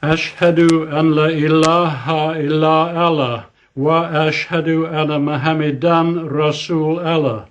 Ashhadu an la ilaha illa Allah wa ashhadu anna Muhammadan Rasul Allah.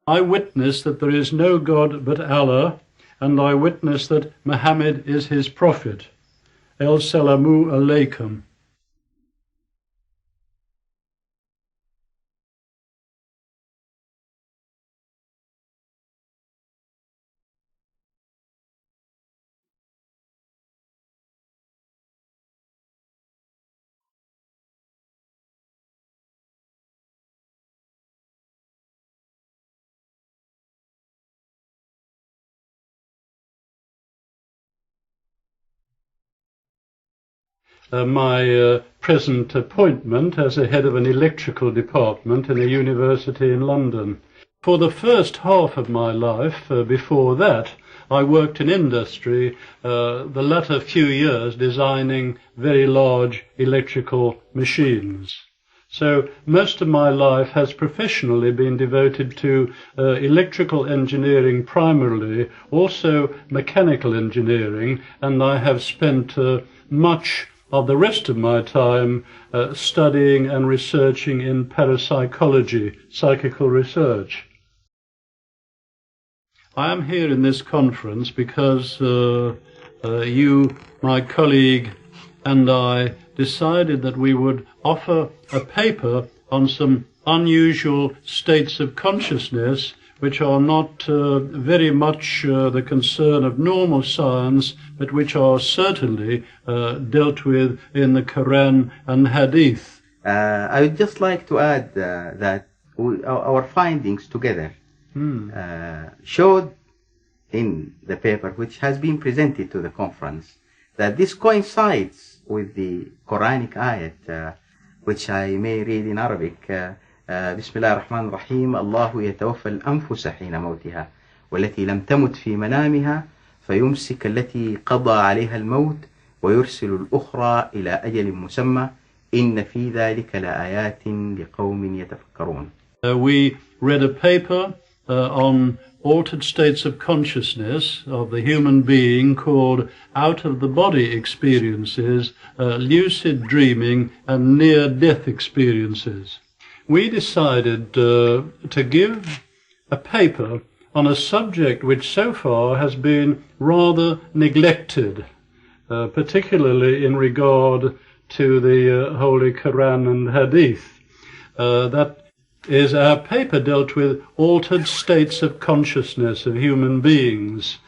I witness that there is no God but Allah, and I witness that Muhammad is his prophet. El-Salamu alaykum. My present appointment as a head of an electrical department in a university in London. For the first half of my life, before that, I worked in industry, the latter few years designing very large electrical machines. So most of my life has professionally been devoted to electrical engineering primarily, also mechanical engineering, and I have spent much of the rest of my time studying and researching in parapsychology, psychical research. I am here in this conference because you, my colleague, and I decided that we would offer a paper on some unusual states of consciousness which are not very much the concern of normal science, but which are certainly dealt with in the Quran and Hadith. I would just like to add that our findings together showed in the paper which has been presented to the conference that this coincides with the Quranic ayat, which I may read in Arabic. بسم الله الرحمن الرحيم الله يتوفى الأنفس حين موتها والتي لم تمت في منامها فيمسك التي قضى عليها الموت ويرسل الأخرى إلى أجل مسمى إن في ذلك لآيات لقوم يتفكرون. We read a paper on altered states of consciousness of the human being called out-of-the-body experiences, lucid dreaming and near-death experiences. We decided to give a paper on a subject which so far has been rather neglected, particularly in regard to the Holy Quran and Hadith. That is, our paper dealt with altered states of consciousness of human beings,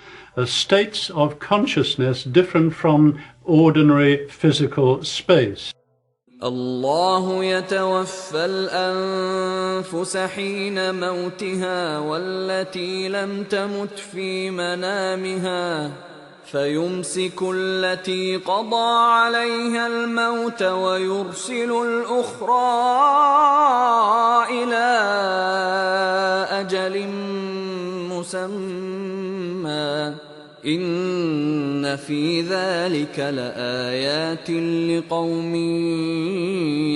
states of consciousness different from ordinary physical space. الله يتوفى الأنفس حين موتها والتي لم تمت في منامها فيمسك التي قضى عليها الموت ويرسل الأخرى إلى أجل مسمى إن في ذلك لآيات لقوم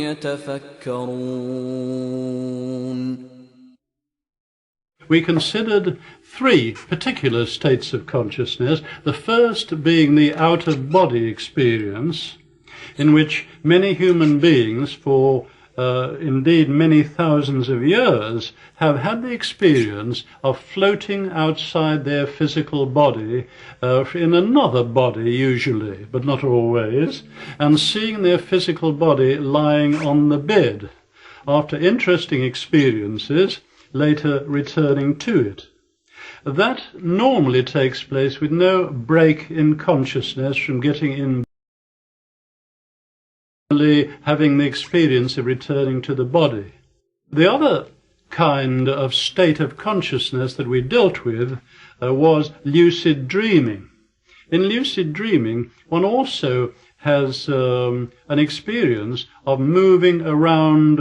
يتفكرون. We considered three particular states of consciousness, the first being the out-of-body experience, in which many human beings for indeed many thousands of years have had the experience of floating outside their physical body in another body usually, but not always, and seeing their physical body lying on the bed after interesting experiences, later returning to it. That normally takes place with no break in consciousness from getting in having the experience of returning to the body. The other kind of state of consciousness that we dealt with was lucid dreaming. In lucid dreaming, one also has an experience of moving around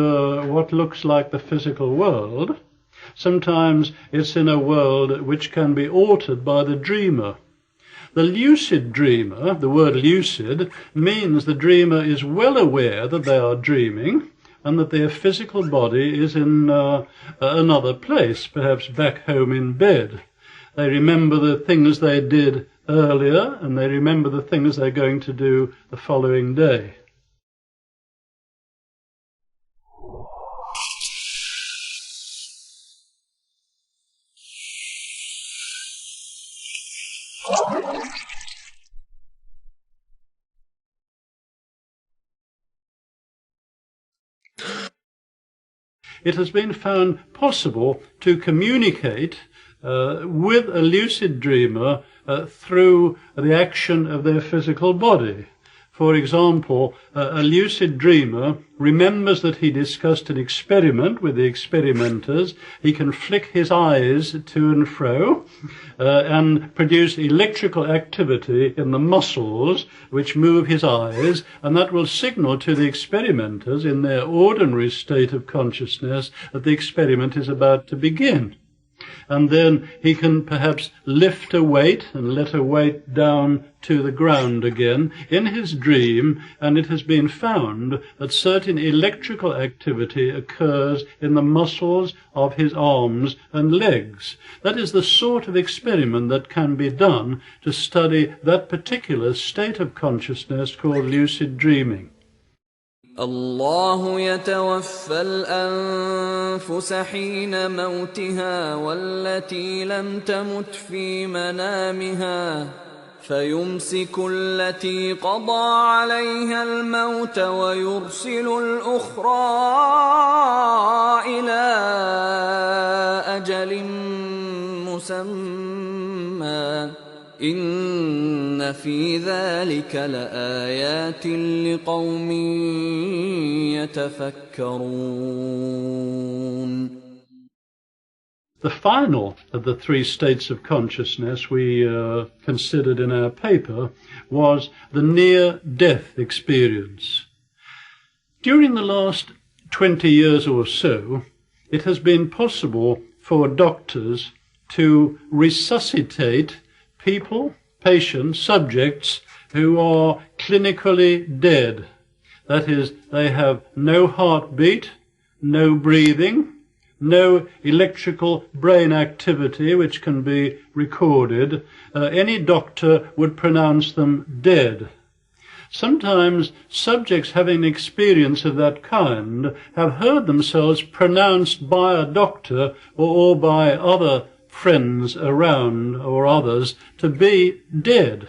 what looks like the physical world. Sometimes it's in a world which can be altered by the dreamer. The lucid dreamer, the word lucid, means the dreamer is well aware that they are dreaming and that their physical body is in another place, perhaps back home in bed. They remember the things they did earlier, and they remember the things they're going to do the following day. It has been found possible to communicate with a lucid dreamer through the action of their physical body. For example, a lucid dreamer remembers that he discussed an experiment with the experimenters. He can flick his eyes to and fro and produce electrical activity in the muscles which move his eyes, and that will signal to the experimenters in their ordinary state of consciousness that the experiment is about to begin. And then he can perhaps lift a weight and let a weight down to the ground again in his dream, and it has been found that certain electrical activity occurs in the muscles of his arms and legs. That is the sort of experiment that can be done to study that particular state of consciousness called lucid dreaming. الله يتوفى الأنفس حين موتها والتي لم تمت في منامها فيمسك التي قضى عليها الموت ويرسل الأخرى إلى أجل مسمى إن في ذلك لآيات لقوم يتفكرون. The final of the three states of consciousness we considered in our paper was the near-death experience. During the last 20 years or so, it has been possible for doctors to resuscitate people, patients, subjects who are clinically dead. That is, they have no heartbeat, no breathing, no electrical brain activity which can be recorded. Any doctor would pronounce them dead. Sometimes subjects having an experience of that kind have heard themselves pronounced by a doctor or by other friends around or others to be dead.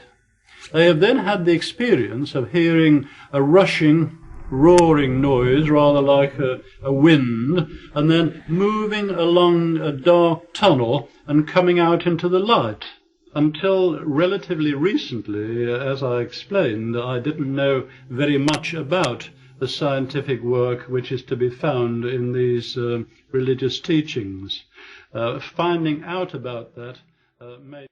They have then had the experience of hearing a rushing, roaring noise, rather like a wind, and then moving along a dark tunnel and coming out into the light. Until relatively recently, as I explained, I didn't know very much about the scientific work which is to be found in these religious teachings. Finding out about that may